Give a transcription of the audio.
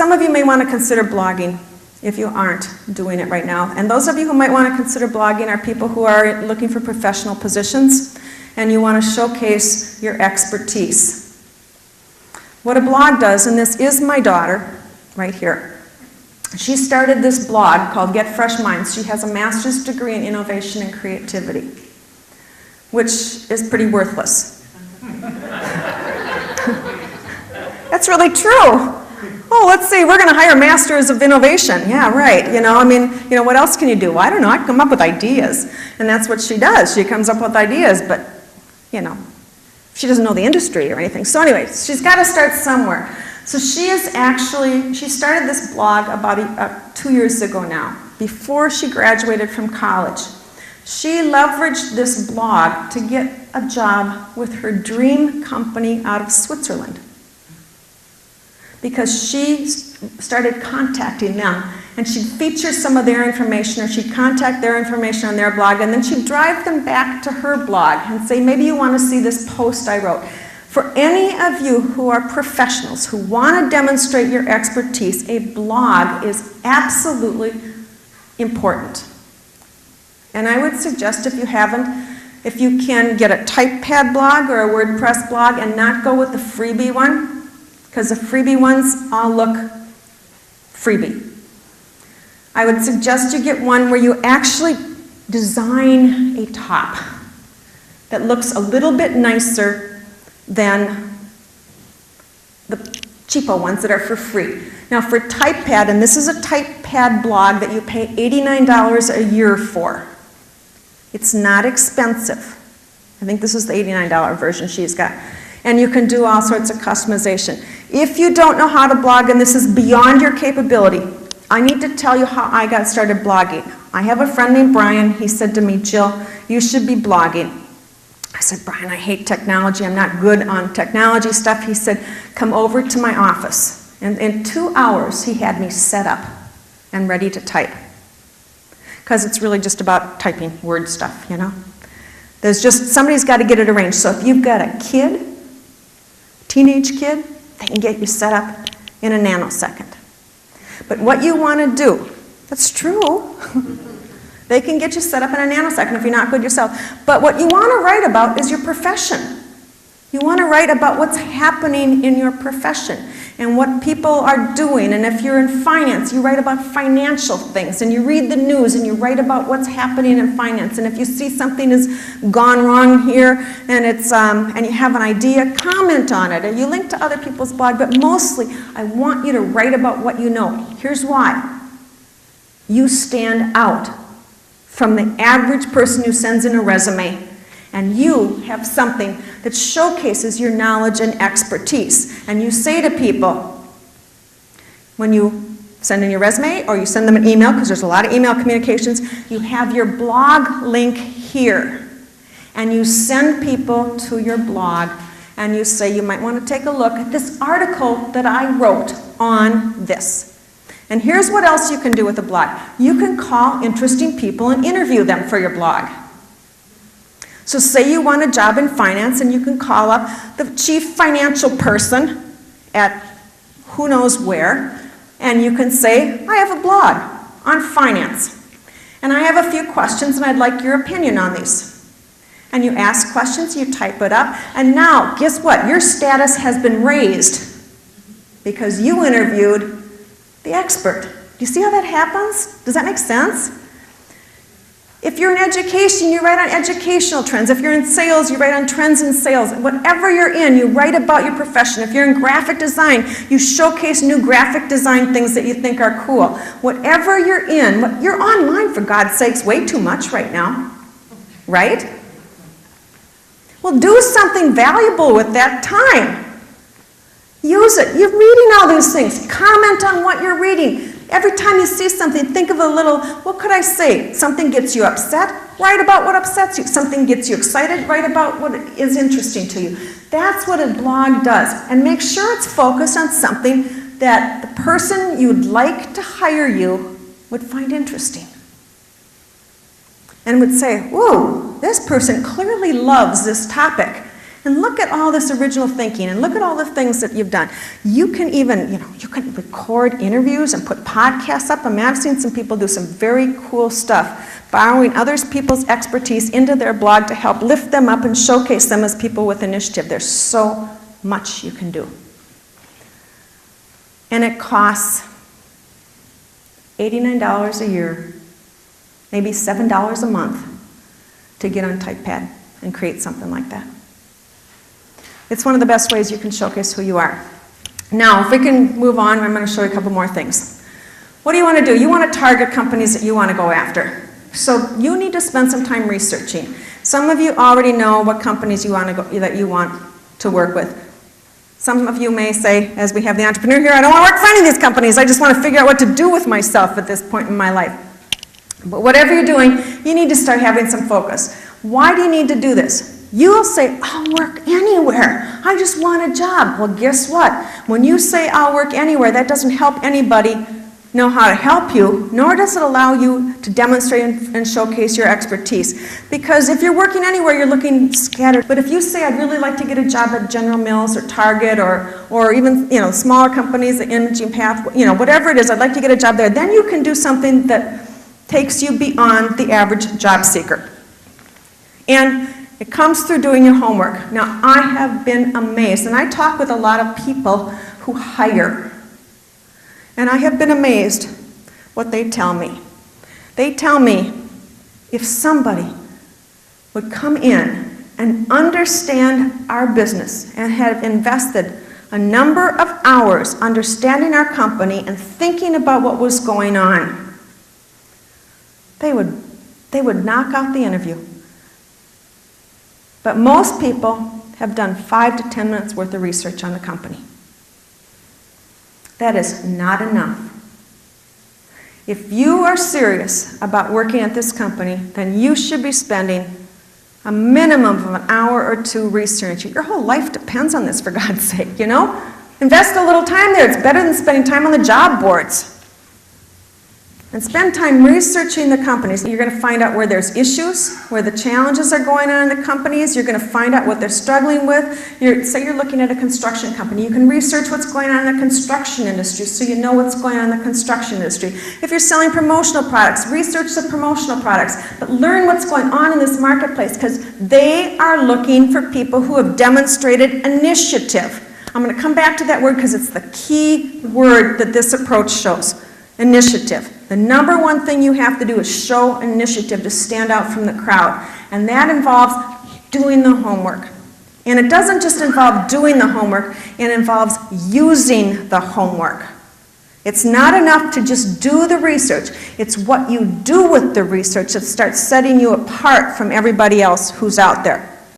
some of you may want to consider blogging if you aren't doing it right now. And those of you who might want to consider blogging are people who are looking for professional positions and you want to showcase your expertise. What a blog does, and this is my daughter right here. She started this blog called Get Fresh Minds. She has a master's degree in innovation and creativity, which is pretty worthless. That's really true. Oh, let's see, we're going to hire masters of innovation. Yeah, right. What else can you do? Well, I don't know. I come up with ideas. And that's what she does. She comes up with ideas, but, she doesn't know the industry or anything. So anyway, she's got to start somewhere. So she started this blog about 2 years ago now, before she graduated from college. She leveraged this blog to get a job with her dream company out of Switzerland, because she started contacting them, and she'd feature some of their information, or she'd contact their information on their blog, and then she'd drive them back to her blog and say, maybe you want to see this post I wrote. For any of you who are professionals, who want to demonstrate your expertise, a blog is absolutely important. And I would suggest, if you can get a TypePad blog or a WordPress blog and not go with the freebie one, because the freebie ones all look freebie. I would suggest you get one where you actually design a top that looks a little bit nicer than the cheapo ones that are for free. Now for TypePad, and this is a TypePad blog that you pay $89 a year for. It's not expensive. I think this is the $89 version she's got. And you can do all sorts of customization. If you don't know how to blog, and this is beyond your capability, I need to tell you how I got started blogging. I have a friend named Brian. He said to me, Jill, you should be blogging. I said, Brian, I hate technology. I'm not good on technology stuff. He said, come over to my office. And in 2 hours, he had me set up and ready to type. Because it's really just about typing word stuff, somebody's got to get it arranged. So if you've got a kid, teenage kid, they can get you set up in a nanosecond. But what you want to do, that's true, they can get you set up in a nanosecond if you're not good yourself. But what you want to write about is your profession. You want to write about what's happening in your profession and what people are doing. And if you're in finance, you write about financial things. And you read the news and you write about what's happening in finance. And if you see something has gone wrong here and and you have an idea, comment on it. And you link to other people's blog. But mostly, I want you to write about what you know. Here's why. You stand out from the average person who sends in a resume. And you have something that showcases your knowledge and expertise. And you say to people, when you send in your resume or you send them an email, because there's a lot of email communications, you have your blog link here. And you send people to your blog and you say, you might want to take a look at this article that I wrote on this. And here's what else you can do with a blog. You can call interesting people and interview them for your blog. So say you want a job in finance and you can call up the chief financial person at who knows where, and you can say, I have a blog on finance, and I have a few questions and I'd like your opinion on these. And you ask questions, you type it up, and now, guess what? Your status has been raised because you interviewed the expert. Do you see how that happens? Does that make sense? If you're in education, you write on educational trends. If you're in sales, you write on trends in sales. Whatever you're in, you write about your profession. If you're in graphic design, you showcase new graphic design things that you think are cool. Whatever you're in, you're online, for God's sakes, way too much right now, right? Well, do something valuable with that time. Use it. You're reading all these things. Comment on what you're reading. Every time you see something, think of a little, what could I say? Something gets you upset, write about what upsets you. Something gets you excited, write about what is interesting to you. That's what a blog does. And make sure it's focused on something that the person you'd like to hire you would find interesting. And would say, whoa, this person clearly loves this topic. And look at all this original thinking, and look at all the things that you've done. You can even, you can record interviews and put podcasts up. I mean, I've seen some people do some very cool stuff, borrowing other people's expertise into their blog to help lift them up and showcase them as people with initiative. There's so much you can do. And it costs $89 a year, maybe $7 a month to get on TypePad and create something like that. It's one of the best ways you can showcase who you are. Now, if we can move on, I'm going to show you a couple more things. What do you want to do? You want to target companies that you want to go after. So you need to spend some time researching. Some of you already know what companies you want to that you want to work with. Some of you may say, as we have the entrepreneur here, I don't want to work for any of these companies. I just want to figure out what to do with myself at this point in my life. But whatever you're doing, you need to start having some focus. Why do you need to do this? You will say, I'll work anywhere. I just want a job. Well, guess what? When you say I'll work anywhere, that doesn't help anybody know how to help you, nor does it allow you to demonstrate and showcase your expertise. Because if you're working anywhere, you're looking scattered. But if you say, I'd really like to get a job at General Mills or Target or even smaller companies, the Imaging Path, whatever it is, I'd like to get a job there, then you can do something that takes you beyond the average job seeker. And it comes through doing your homework. Now, I have been amazed, and I talk with a lot of people who hire. And I have been amazed what they tell me. They tell me if somebody would come in and understand our business and have invested a number of hours understanding our company and thinking about what was going on, they would knock out the interview. But most people have done 5 to 10 minutes worth of research on the company. That is not enough. If you are serious about working at this company, then you should be spending a minimum of an hour or two researching. Your whole life depends on this, for God's sake, Invest a little time there. It's better than spending time on the job boards. And spend time researching the companies. You're going to find out where there's issues, where the challenges are going on in the companies. You're going to find out what they're struggling with. Say you're looking at a construction company. You can research what's going on in the construction industry so you know what's going on in the construction industry. If you're selling promotional products, research the promotional products. But learn what's going on in this marketplace because they are looking for people who have demonstrated initiative. I'm going to come back to that word because it's the key word that this approach shows. Initiative. The number one thing you have to do is show initiative to stand out from the crowd. And that involves doing the homework. And it doesn't just involve doing the homework, it involves using the homework. It's not enough to just do the research. It's what you do with the research that starts setting you apart from everybody else who's out there.